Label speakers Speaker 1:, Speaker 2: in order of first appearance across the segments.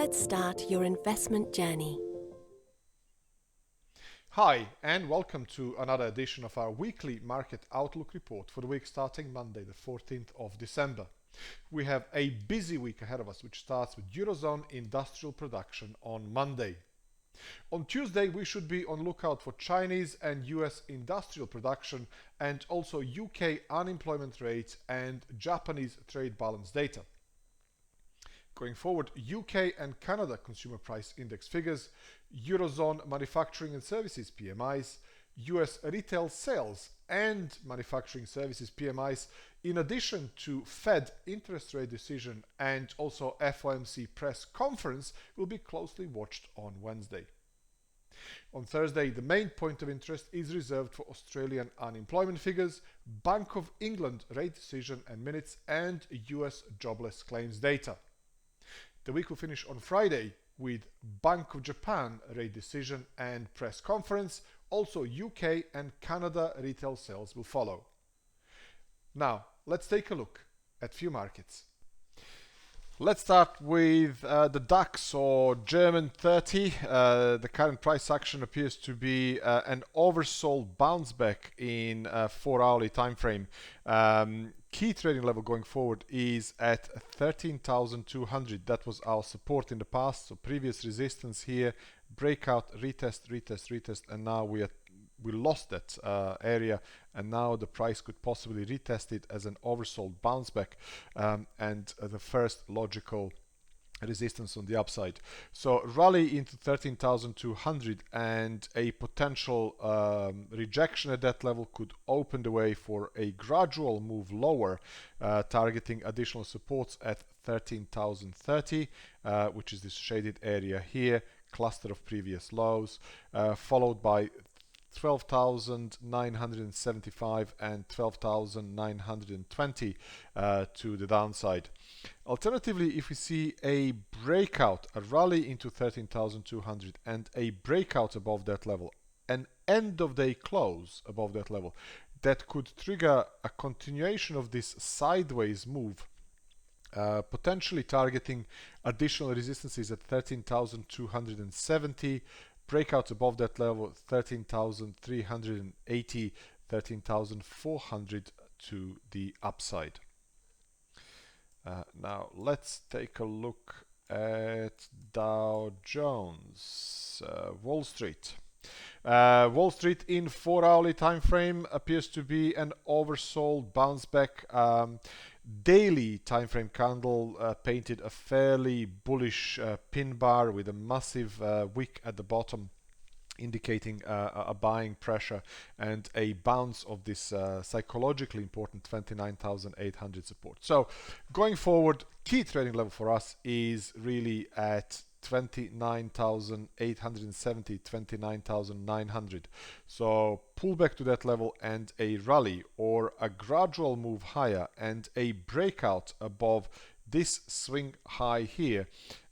Speaker 1: Let's start your investment journey.
Speaker 2: Hi, and welcome to another edition of our weekly market outlook report for the week starting Monday, the 14th of December. We have a busy week ahead of us, which starts with Eurozone industrial production on Monday. On Tuesday, we should be on lookout for Chinese and US industrial production and also UK unemployment rate and Japanese trade balance data. Going forward, UK and Canada consumer price index figures, Eurozone manufacturing and services PMIs, US retail sales and manufacturing services PMIs, in addition to Fed interest rate decision and also FOMC press conference, will be closely watched on Wednesday. On Thursday, the main point of interest is reserved for Australian unemployment figures, Bank of England rate decision and minutes, and US jobless claims data. The week will finish on Friday with Bank of Japan rate decision and press conference. Also, UK and Canada retail sales will follow. Now, let's take a look at few markets. Let's start with the DAX, or German 30. The current price action appears to be an oversold bounce back in a 4-hourly time frame. Key trading level going forward is at 13,200. That was our support in the past, so previous resistance here, breakout, retest, and now we lost that area, and now the price could possibly retest it as an oversold bounce back, and the first logical resistance on the upside. So rally into 13,200 and a potential rejection at that level could open the way for a gradual move lower, targeting additional supports at 13,030, which is this shaded area here, cluster of previous lows, followed by 12,975 and 12,920 to the downside. Alternatively, if we see a breakout, a rally into 13,200 and a breakout above that level, an end of day close above that level, that could trigger a continuation of this sideways move, potentially targeting additional resistances at 13,270, breakouts above that level 13,380, 13,400 to the upside. Now let's take a look at Dow Jones, Wall Street. Wall Street in 4-hourly time frame appears to be an oversold bounce back. Daily time frame candle painted a fairly bullish pin bar with a massive wick at the bottom, indicating a buying pressure and a bounce of this psychologically important 29,800 support. So going forward, key trading level for us is really at 29,870, 29,900. So pull back to that level and a rally or a gradual move higher and a breakout above this swing high here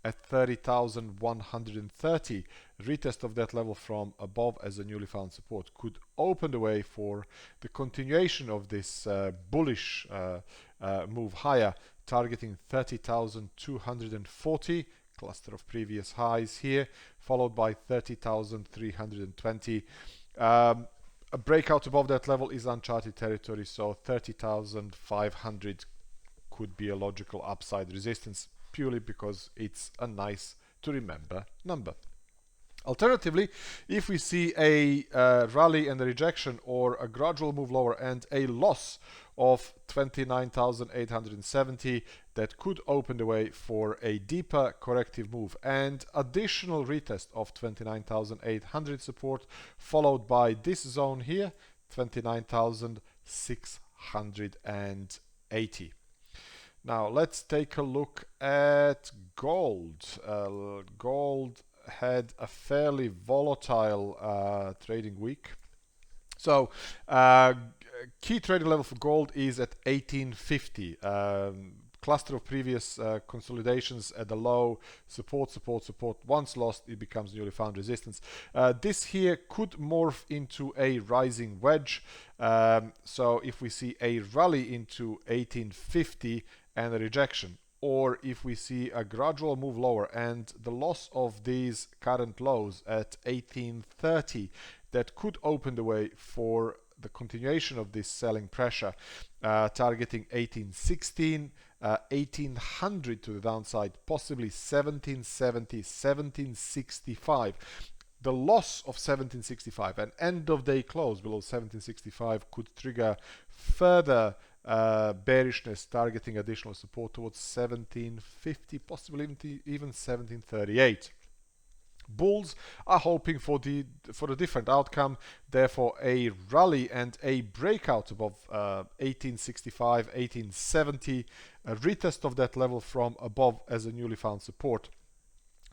Speaker 2: at 30,130, retest of that level from above as a newly found support could open the way for the continuation of this bullish move higher, targeting 30,240, cluster of previous highs here, followed by 30,320. A breakout above that level is uncharted territory, so 30,500 could be a logical upside resistance, purely because it's a nice to remember number. Alternatively, if we see a rally and a rejection or a gradual move lower and a loss of 29,870, that could open the way for a deeper corrective move and additional retest of 29,800 support, followed by this zone here, 29,680. Now let's take a look at gold. Gold had a fairly volatile trading week. So key trading level for gold is at 1850. Cluster of previous consolidations at the low, support. Once lost, it becomes newly found resistance. This here could morph into a rising wedge. So if we see a rally into 1850 and a rejection, or if we see a gradual move lower and the loss of these current lows at 1830, that could open the way for the continuation of this selling pressure, targeting 1816, 1800 to the downside, possibly 1770, 1765. The loss of 1765, an end of day close below 1765, could trigger further bearishness, targeting additional support towards 1750, possibly even 1738. Bulls are hoping for a different outcome, therefore a rally and a breakout above 1865, 1870, a retest of that level from above as a newly found support,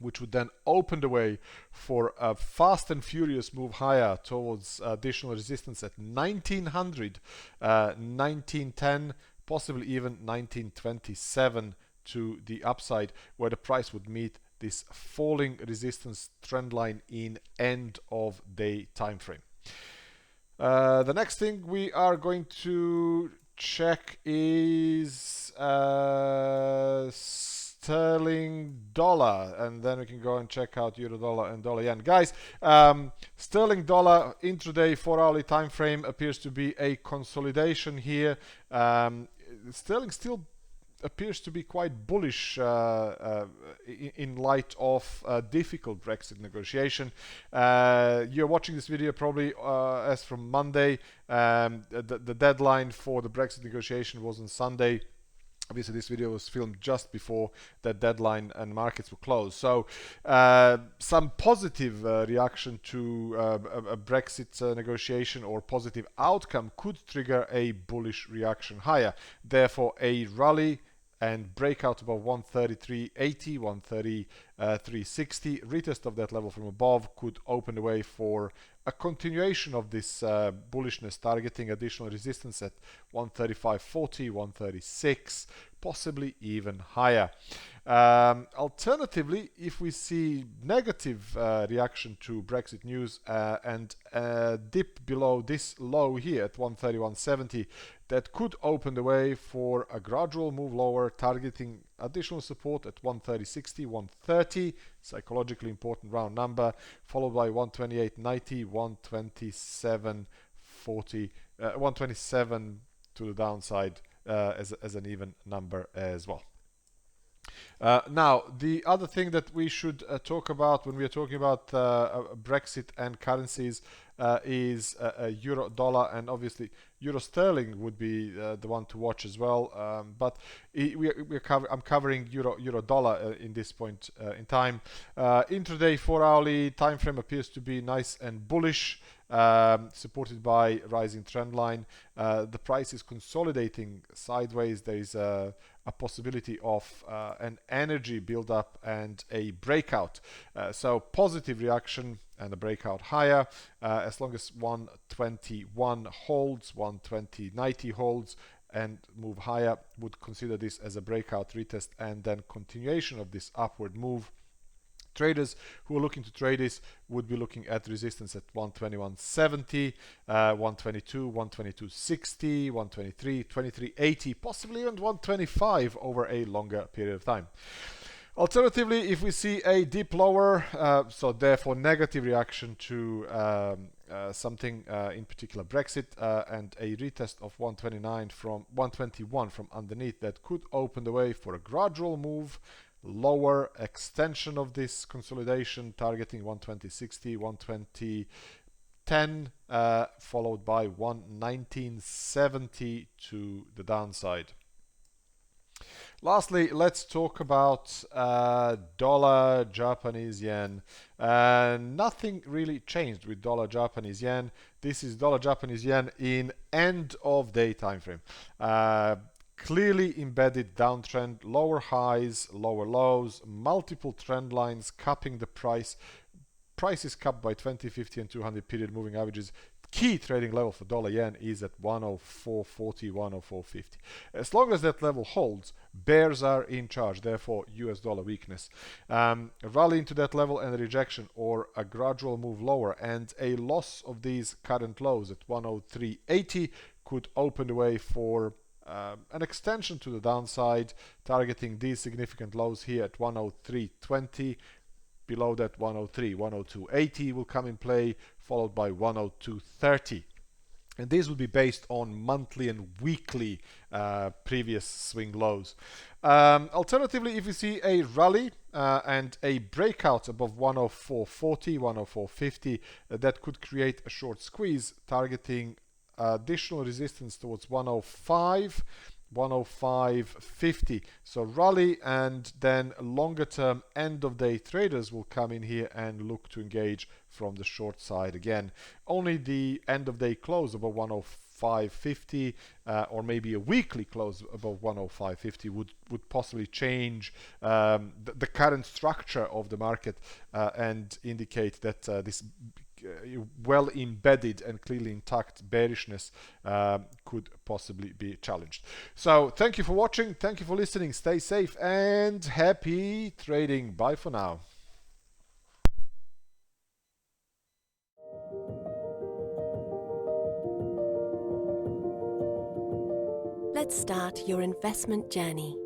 Speaker 2: which would then open the way for a fast and furious move higher towards additional resistance at 1900, 1910, possibly even 1927 to the upside, where the price would meet this falling resistance trend line in end of day time frame. The next thing we are going to check is sterling dollar, and then we can go and check out euro dollar and dollar yen. Guys, sterling dollar intraday 4-hourly time frame appears to be a consolidation here. Sterling still appears to be quite bullish in light of a difficult Brexit negotiation. You're watching this video probably as from Monday. The deadline for the Brexit negotiation was on Sunday. Obviously, this video was filmed just before that deadline and markets were closed. So some positive reaction to a Brexit negotiation or positive outcome could trigger a bullish reaction higher. Therefore, a rally and breakout above 133.80, 133.60, retest of that level from above could open the way for a continuation of this bullishness, targeting additional resistance at 135.40, 136, possibly even higher. Alternatively, if we see negative reaction to Brexit news and dip below this low here at 131.70, that could open the way for a gradual move lower, targeting additional support at 130.60, 130, psychologically important round number, followed by 128.90, 127.40, 127 to the downside as an even number as well. Now, the other thing that we should talk about when we are talking about Brexit and currencies is euro dollar, and obviously euro sterling would be the one to watch as well. But I'm covering euro dollar in this point in time. Intraday 4-hourly time frame appears to be nice and bullish, supported by rising trend line. The price is consolidating sideways. There is a possibility of an energy build-up and a breakout. So positive reaction and a breakout higher. As long as 121 holds, 120.90 holds, and move higher, would consider this as a breakout retest and then continuation of this upward move. Traders who are looking to trade this would be looking at resistance at 121.70, 122, 122.60, 123, 23.80, possibly even 125 over a longer period of time. Alternatively, if we see a dip lower, so therefore negative reaction to something in particular Brexit, and a retest of 129 from 121 from underneath, that could open the way for a gradual move lower, extension of this consolidation, targeting 120.60, 120.10, followed by 119.70 to the downside. Lastly, let's talk about dollar Japanese yen. Nothing really changed with dollar Japanese yen. This is dollar Japanese yen in end of day time frame. Clearly embedded downtrend, lower highs, lower lows, multiple trend lines capping the price. Price is capped by 20, 50 and 200 period moving averages. Key trading level for dollar yen is at 104.40, 104.50. As long as that level holds, bears are in charge, therefore US dollar weakness. A rally into that level and a rejection, or a gradual move lower and a loss of these current lows at 103.80 could open the way for an extension to the downside, targeting these significant lows here at 103.20. Below that, 103, 102.80 will come in play, followed by 102.30. And these will be based on monthly and weekly previous swing lows. Alternatively, if you see a rally and a breakout above 104.40, 104.50, that could create a short squeeze, targeting additional resistance towards 105. 105.50. So rally, and then longer term end of day traders will come in here and look to engage from the short side again. Only the end of day close above 105.50 or maybe a weekly close above 105.50 would possibly change the current structure of the market and indicate that this well embedded and clearly intact bearishness could possibly be challenged. So thank you for watching, thank you for listening, stay safe and happy trading. Bye for now.
Speaker 1: Let's start your investment journey.